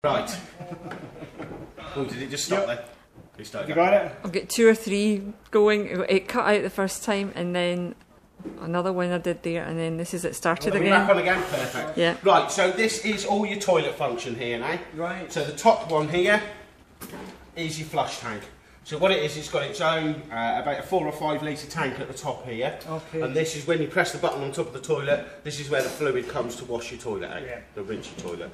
Right. Oh, did it just stop there? You got it? I've got 2 or 3 going. It cut out the first time, and then another one I did there, and then this is it started We're again. back on again, perfect. Yeah. Right, so this is all your toilet function here now. Right. So the top one here is your flush tank. So what it is, it's got its own, about a 4 or 5 litre tank at the top here. Okay. And this is when you press the button on top of the toilet, this is where the fluid comes to wash your toilet out, Yeah. to rinse your toilet.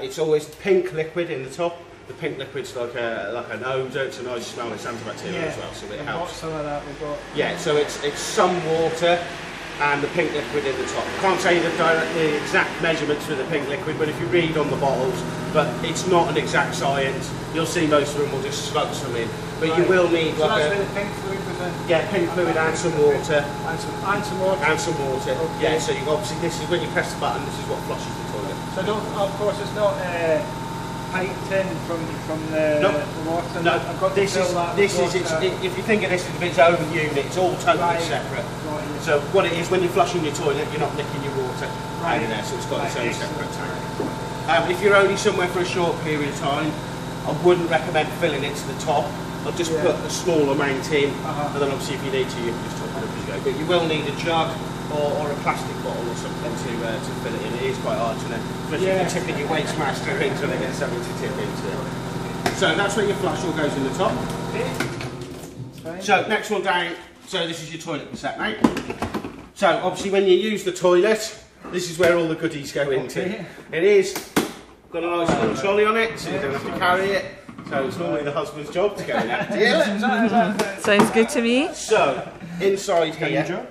It's always pink liquid in the top. The pink liquid's like an odour, it's a nice smell, it's antibacterial as well, so it we've helps. got some of that, we've got... Yeah, so it's some water and the pink liquid in the top. I can't say the exact measurements for the pink liquid, but if you read on the bottles, but it's not an exact science. You'll see most of them will just slug some in. But Right. you will need So like that's where the pink fluid was in? yeah, pink fluid and some water. And some water? And some water. Okay. Yeah, so you obviously, this is when you press the button, this is what flushes the toilet. So don't, of course it's not piped in from the, Nope. the water? No, I've got to this fill is, that this with is its, water. if you think of this as its own unit, it's all totally Right. separate. Got you. So what it is, when you're flushing your toilet, you're not nicking your water out Right. of there, so it's got its own Right, separate tank. If you're only somewhere for a short period of time, I wouldn't recommend filling it to the top. I'll just Yeah. put a small amount in, Uh-huh. and then obviously if you need to, you can just top it up as you go. But you will need a jug or a plastic bottle or something to fill it in. It is quite hard to know, especially Yeah. if you're tipping your waste master into it, get something to tip into. So that's where your flush all goes in the top. Okay. Fine. So next one down, so this is your toilet cassette, mate. So obviously when you use the toilet, this is where all the goodies go into. Okay. It is got a nice little trolley on it, so you don't have to carry it. So it's normally the husband's job to go and empty it. Sounds good to me. So inside here,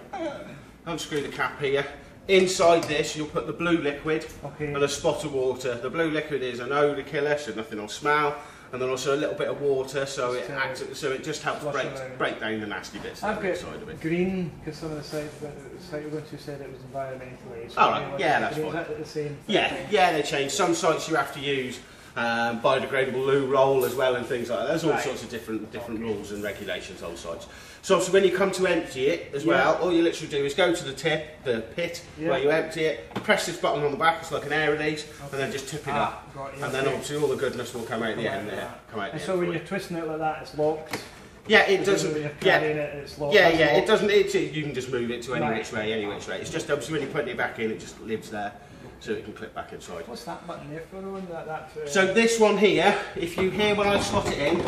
unscrew the cap here. Inside this, you'll put the blue liquid Okay. and a spot of water. The blue liquid is an odour killer, so nothing will smell, and then also a little bit of water, so it acts, so it just helps Flush it out. break down the nasty bits that I've are inside of got it. green, because some of the site we're going to said it was environmentally. So All right, anyway, yeah, that's green, fine. Is that the same? Yeah, they change. Some sites you have to use biodegradable loo roll as well and things like that. There's all Right. sorts of different rules and regulations on sites. So obviously when you come to empty it as well, all you literally do is go to the pit Yeah. where you empty it, press this button on the back, it's like an air release, and then just tip it up. Got you, And then okay. obviously all the goodness will come out the Come end out there. that. Come out And the so end when for you're you. twisting it like that, it's locked. Yeah, it doesn't. When you're Yeah, carrying it, it's locked. yeah, That's yeah. It locked. doesn't. You can just move it to any Right. which way, any which way. It's just obviously when you put it back in, it just lives there, so it can clip back inside. What's that button there for? Owen? So this one here, if you hear when I slot it in,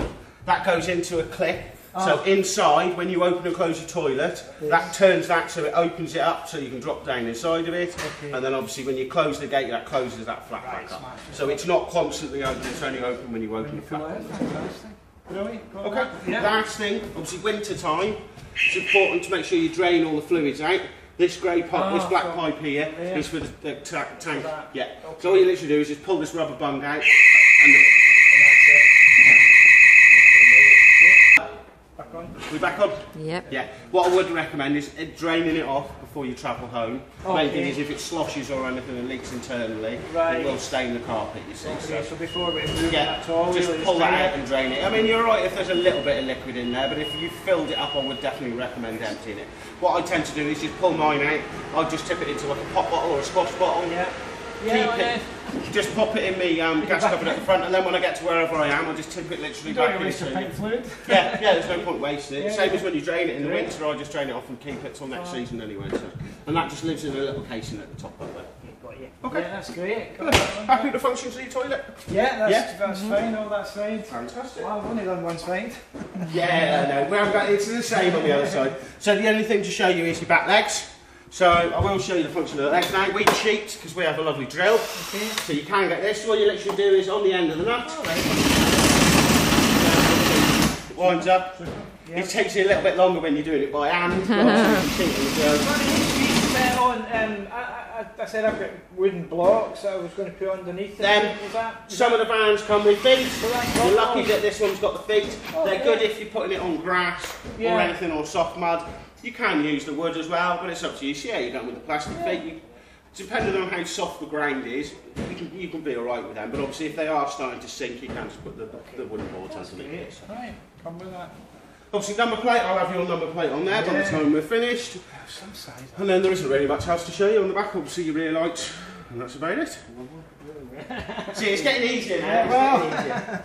that goes into a clip. So inside, when you open and close your toilet, that turns that so it opens it up so you can drop down inside of it. Okay. And then obviously when you close the gate, that closes that flap Right, back up. smashing. So it's not constantly open, it's only open when you open the flap. Fantastic. Really? Got Okay, that? Yeah. last thing, obviously winter time, it's important to make sure you drain all the fluids out. This grey pipe, this black pipe here, yeah. is for the tank. that. Yeah. Okay. So all you literally do is just pull this rubber bung out, and And that's it. Back on. we're back on. Yep. Yeah. What I would recommend is draining it off before you travel home. Main thing Okay. is if it sloshes or anything and leaks internally, Right. it will stain the carpet. You see. Okay, So so before we move yeah, that at all, just really, pull that drain out it. and drain it. I mean, you're right if there's a little bit of liquid in there, but if you filled it up, I would definitely recommend emptying it. What I tend to do is just pull mine out. I'll just tip it into like a pop bottle or a squash bottle. Yeah. Keep Yeah, it. Just pop it in me gas cupboard at the front, and then when I get to wherever I am, I'll just tip it literally Don't back waste your into pipe it. fluid. Yeah, there's no point wasting it. Yeah, Same yeah. as when you drain it in the Great. winter, I just drain it off and keep it till next season anyway. So. And that just lives in a little casing at the top of it. Got you. Okay. Yeah, that's great. Good. Happy with the functions of your toilet? Yeah, Yeah. that's fine. All that side. Fantastic. Well, I've only done one side. Yeah, no, we haven't got, it's the same on the other side. So the only thing to show you is your back legs. So I will show you the function of the legs now. We cheat because we have a lovely drill. Okay. So you can get this. What you literally do is on the end of the nut, it winds up. Yeah. It takes you a little bit longer when you're doing it by hand. But obviously you can cheat on the drill. I said I've got wooden blocks that I was going to put underneath it. Then, some of the vans come with feet. You're lucky that this one's got the feet. They're good if you're putting it on grass Yeah. or anything or soft mud. You can use the wood as well, but it's up to you. So yeah, you're going with the plastic feet. Depending on how soft the ground is, you can be alright with them. But obviously if they are starting to sink, you can just put the wooden boards underneath it. So. Right, come with that. Obviously number plate, I'll have your number plate on there by the time we're finished. Some size. And then there isn't really much else to show you on the back. Obviously your rear lights, And that's about it. See, it's getting easier now.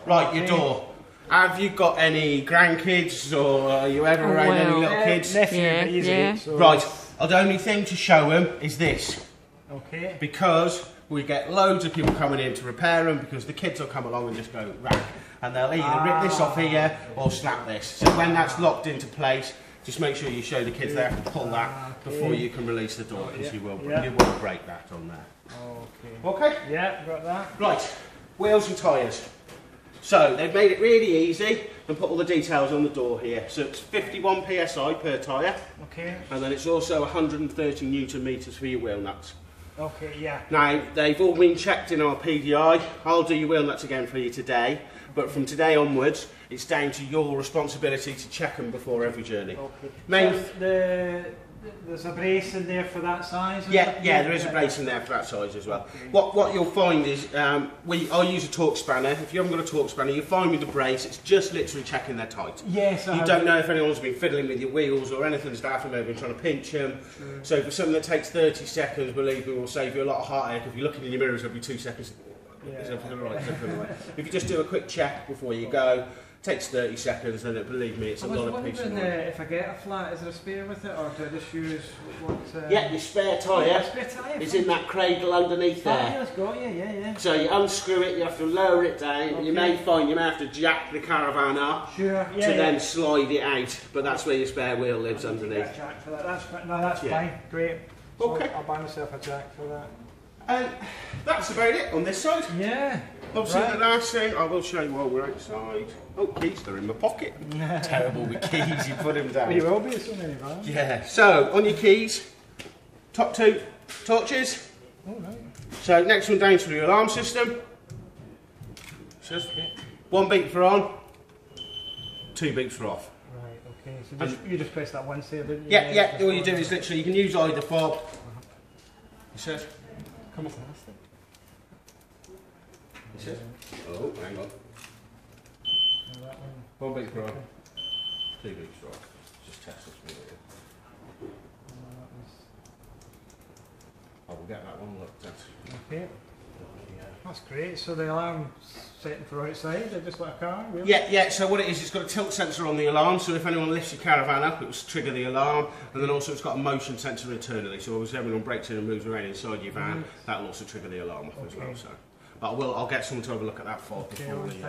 Right, your door. Have you got any grandkids, or are you ever around any little kids? Nephew, Yeah, easy. yeah. So Right, the only thing to show them is this. Okay. Because we get loads of people coming in to repair them, because the kids will come along and just go rack, and they'll either rip this off here or snap this. So when that's locked into place, just make sure you show the kids they have to pull that before you can release the door, because you will break that on there. Okay. Okay? Yeah, got that. Right, wheels and tyres. So they've made it really easy and put all the details on the door here. So it's 51 psi per tyre, Okay. and then it's also 130 newton metres for your wheel nuts. Okay, yeah. Now, they've all been checked in our PDI. I'll do your wheel nuts again for you today, but from today onwards, it's down to your responsibility to check them before every journey. Okay. So there's a brace in there for that size? Yeah, there is a brace in there for that size as well. Okay. What you'll find is, I'll use a torque spanner. If you haven't got a torque spanner, you'll find with the brace, it's just literally checking they're tight. Yes, You don't know if anyone's been fiddling with your wheels or anything, staff and they've been trying to pinch them. So for something that takes 30 seconds, believe me, will save you a lot of heartache. If you're looking in your mirrors every 2 seconds, is everything all right? Is everything all right? If you just do a quick check before you go, takes 30 seconds, then believe me, it's a lot of peace of mind. If I get a flat, is there a spare with it, or do I just use what? Yeah, your spare tyre Spare tyre. is in that cradle underneath Yeah, there. it's got you. Yeah. So you unscrew it, you have to lower it down. You may find you may have to jack the caravan up Sure. to then slide it out, but that's where your spare wheel lives underneath. Jack for that. That's fine. No, that's Yeah. fine. Great. So Okay. I'll buy myself a jack for that. And that's about it on this side. Yeah. Obviously, Right. the last thing I will show you while we're outside. Oh, keys, they're in my pocket. Terrible with keys, you put them down. You will be so many vans. Yeah, so on your keys, top two torches. All right. So next one down to the alarm system. Says one beep for on, 2 beeps for off. Right. Okay. So you just press that once there, didn't you? Yeah. All you do is literally you can use either fob. It says, come on. It says, oh, hang on. That one. 1 beep for on, 2 beeps for off. Just test this one here. I will get that one looked at. Okay. That's great. So the alarm's setting for outside, they're just like a car, really? Yeah, so what it is, it's got a tilt sensor on the alarm, so if anyone lifts your caravan up, it will trigger the alarm, and then also it's got a motion sensor internally, so if everyone breaks in and moves around inside your van, that will also trigger the alarm off as well. So, but I'll get someone to have a look at that fob before we finish.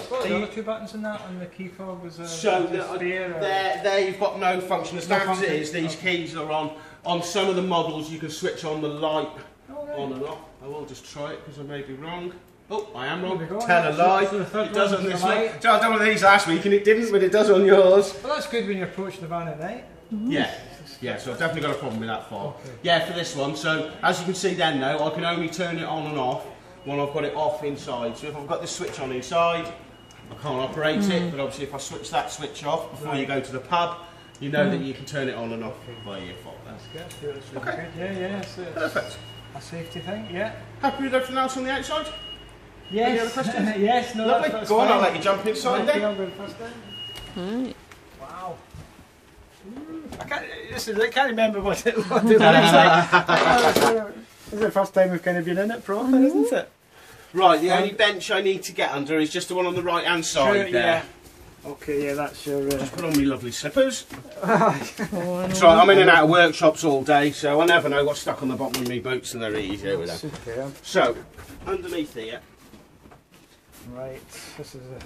What are the other 2 buttons in that, and the key fob was So spare, there you've got no function. As far as it is, these Okay. keys are on some of the models. You can switch on the light Oh, right. on and off. I will just try it because I may be wrong. Oh, I am wrong. There we go. Tell a lie. So the third It does one's on this the one. light. So I done one of these last week and it didn't, but it does on yours. Well, that's good when you're approaching the van at night. Yeah, so I've definitely got a problem with that fob. Okay. Yeah, for this one. So as you can see then now, I can only turn it on and off when I've got it off inside. So if I've got the switch on inside, I can't operate it, but obviously if I switch that switch off before you go to the pub, you know that you can turn it on and off by your fob. That's good. That's really Okay. good. Yeah, it's Perfect. a safety thing, yeah. Happy with everything else on the outside? Yes. Any other questions? Yes, no, Lovely. that's Go on, fine. I'll let you jump inside Right, then. I'll go first then. Right. Wow. I can't remember what it looks like. This is the first time we've kind of been in it proper, isn't it? Right, the only bench I need to get under is just the one on the right hand side Sure, there. yeah. Okay, yeah, that's your... Put on my lovely slippers. Oh, So I'm in and out of workshops all day, so I never know what's stuck on the bottom of my boots and they're easy with them. Superb. So, underneath here, Right, this is a...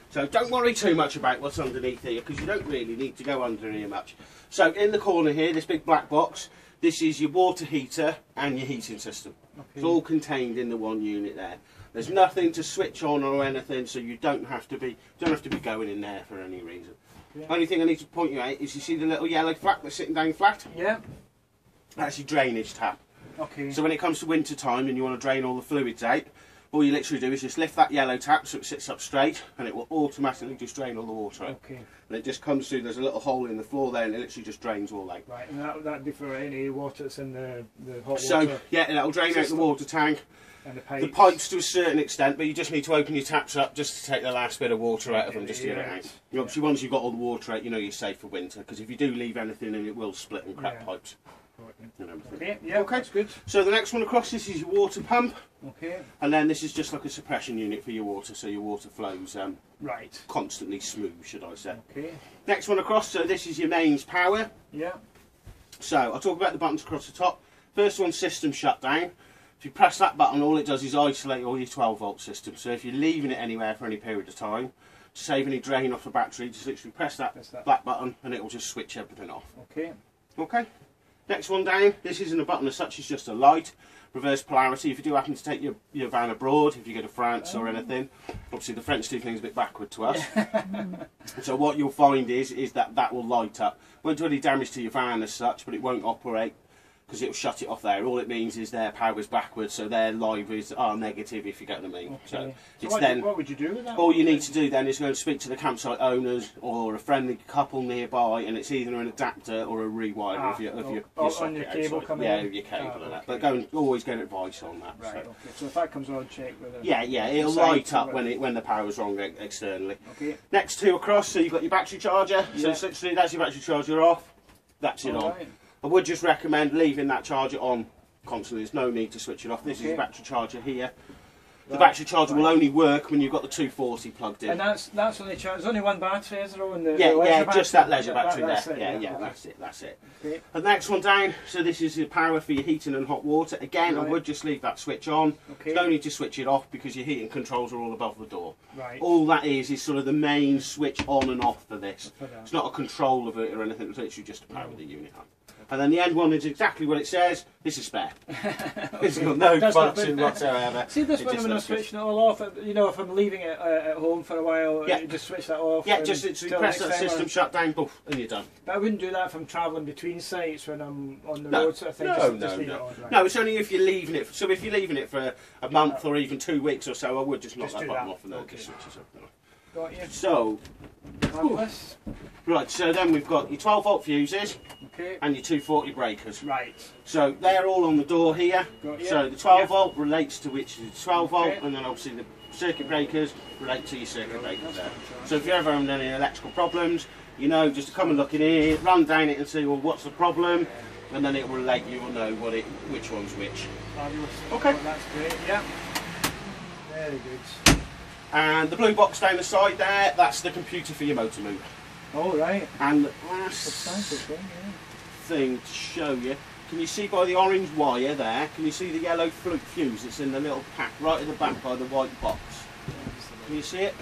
so don't worry too much about what's underneath here because you don't really need to go under here much. So in the corner here, this big black box, this is your water heater and your heating system. It's all contained in the one unit there. There's nothing to switch on or anything, so you don't have to be going in there for any reason. Yeah. Only thing I need to point you out is you see the little yellow flap that's sitting down flat? Yeah. That's your drainage tap. Okay. So when it comes to winter time and you want to drain all the fluids out, all you literally do is just lift that yellow tap so it sits up straight and it will automatically just drain all the water out. Okay. And it just comes through, there's a little hole in the floor there and it literally just drains all out. Right, and that'd be for any water that's in the hot So, water yeah, that'll drain out the water tank. and the pipes. The pipes to a certain extent, but you just need to open your taps up just to take the last bit of water out of them, just to get it out. You know, obviously, once you've got all the water out, you know you're safe for winter, because if you do leave anything in, it will split and crack Yeah. pipes. and everything. Okay, yeah, Okay. that's good. So the next one across, this is your water pump, Okay, and then this is just like a suppression unit for your water, so your water flows right. constantly smooth, should I say. Okay, Next one across, so this is your mains power. yeah. So I'll talk about the buttons across the top. First one, system shutdown. If you press that button, all it does is isolate all your 12-volt system. So if you're leaving it anywhere for any period of time, to save any drain off the battery, just literally press that black button and it will just switch everything off. Okay. Okay. Next one down, this isn't a button as such, it's just a light. Reverse polarity, if you do happen to take your van abroad, if you go to France or anything, obviously the French do things a bit backward to us. So what you'll find is that will light up. Won't do any damage to your van as such, but it won't operate because it'll shut it off there. All it means is their power's backwards, so their live are negative, if you get what I mean. Okay. So So it's what would you do with that? all you need to do then is go and speak to the campsite owners or a friendly couple nearby, and it's either an adapter or a rewire of your socket on your cable outside. coming Yeah, in? your cable and that. Okay. But go and always get advice on that. Right, So. okay. So if that comes on, check with it. Yeah, it'll light up when the power's wrong externally. Okay. Next two across, so you've got your battery charger. So Yeah. essentially that's your battery charger off, that's it on. Alright. I would just recommend leaving that charger on constantly. There's no need to switch it off. This is Okay. your battery charger here. The Right. battery charger will only work when you've got the 240 plugged in. And that's only there's only one battery, is there? On the Yeah, leisure just battery? that leisure battery That's there. it, Yeah, okay. that's it. Okay. And the next one down, so this is your power for your heating and hot water. Again, I Right. would just leave that switch on. Okay. No need to switch it off because your heating controls are all above the door. Right. All that is sort of the main switch on and off for this. For that. It's not a control of it or anything, it's literally just to power the unit up. And then the end one is exactly what it says, this is spare. It's got no That's function not- whatsoever. See this It one just when I'm looks good. switching it all off. You know, if I'm leaving it at home for a while, Yeah. you just switch that off. Yeah, and just literally till press next that time system shutdown, poof, and you're done. But I wouldn't do that if I'm travelling between sites when I'm on the No, road sort of thing. no, just no, leave no. it on, right. No, it's only if you're leaving it. So if you're leaving it for a month or even 2 weeks or so, I would just knock Just that do button that. off and then it Okay. just switches up. Got you. So, Marvellous. right, so then we've got your 12-volt fuses Okay. and your 240 breakers. Right. So they're all on the door here. Got you. So the 12-volt relates to which is 12-volt, Okay. and then obviously the circuit breakers relate to your circuit breakers That's there. good. So if you're ever having any electrical problems, you know, just to come and look in here, run down it and see, well, what's the problem? And then it will relate, you will know which one's which. Fabulous. Okay. Well, that's great. Yeah. Very good. And the blue box down the side there, that's the computer for your motor mover. All right. And the last Substantial thing. Yeah. thing to show you, can you see by the orange wire there, can you see the yellow fuse that's in the little pack right at the back by the white box? Can you see it?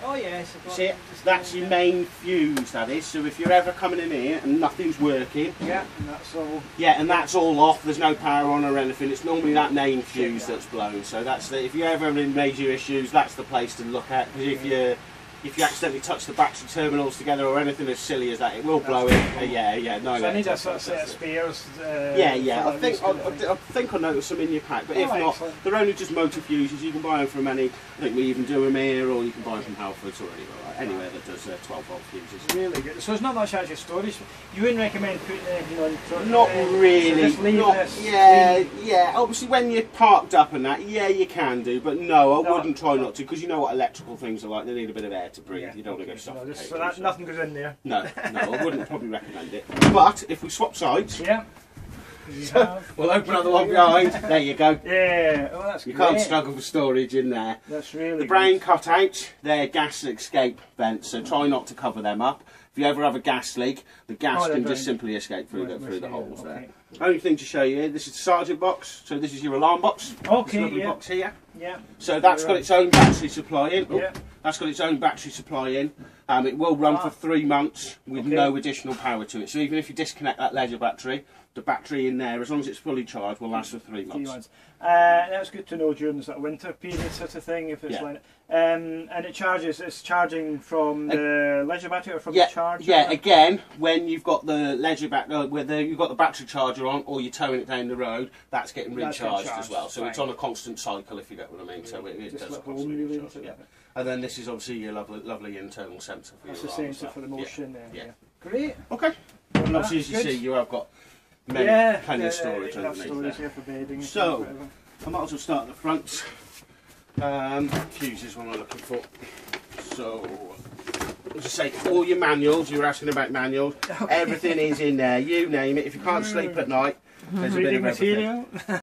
Oh yes. I've got See it? just That's down your there. main fuse, that is. So if you're ever coming in here and nothing's working, Yeah, and that's all. yeah, and that's all off, there's no power on or anything, it's normally that main fuse that's blown. So that's the, if you're ever having major issues, that's the place to look at. Because if you accidentally touch the battery terminals together or anything as silly as that, it will blow it. Yeah, no. So I need a sort of set of spares. Yeah. for I think that I think I noticed some in your pack, but Oh, if not, excellent. they're only just motor fuses. You can buy them from any. I think we even do them here, or you can buy them from Halfords or anywhere that does 12-volt fuses. Really good. So it's not much actually storage. You wouldn't recommend putting anything on front? Not really. So just leave Not, this. yeah. Obviously, when you're parked up and that, yeah, you can do, but no, I No. wouldn't try not to, because you know what electrical things are like. They need a bit of air to breathe. Yeah, You don't want to okay, go so suffocating. so that nothing goes in there. No, I wouldn't probably recommend it. But if we swap sides, Yeah. You have. we'll open up the one behind. There you go. Yeah. Oh, that's You great. can't struggle for storage in there. That's really The brown good. cutouts, they're gas escape vents, so try not to cover them up. If you ever have a gas leak, the gas Oh, they're can brown. just simply escape through Right, the yeah, holes there. okay. Only thing to show you here, this is the sergeant box, so this is your alarm box. Okay, This lovely yeah. box here. Yeah. So that's got its own battery supply in. Oh, Yeah. That's got its own battery supply in. It will run for 3 months with Okay. no additional power to it. So even if you disconnect that leisure battery, the battery in there, as long as it's fully charged, will last for 3 Few months. months. That's good to know during the sort of winter period sort of thing. If it's Yeah. like, and it's charging from the leisure battery or from Yeah, the charger. yeah. Again, when you've got the leisure whether you've got the battery charger on or you're towing it down the road, that's getting That's getting recharged as charged, well. So it's right. on a constant cycle, if you get what I mean. So it Just does like home constantly really, recharge, isn't yeah. it? And then this is obviously your lovely internal sensor for That's your the alarm as sensor well. for the motion there. Yeah. Yeah. Great. Okay. And obviously, as you Good. see, you have got plenty of storage enough underneath storage there. here for bedding. and So- whatever. I might as well start at the front. Fuses, what am I looking for? So, as I say, all your manuals. You were asking about manuals. Everything is in there. You name it. If you can't sleep at night, there's a bit Reading of everything. material.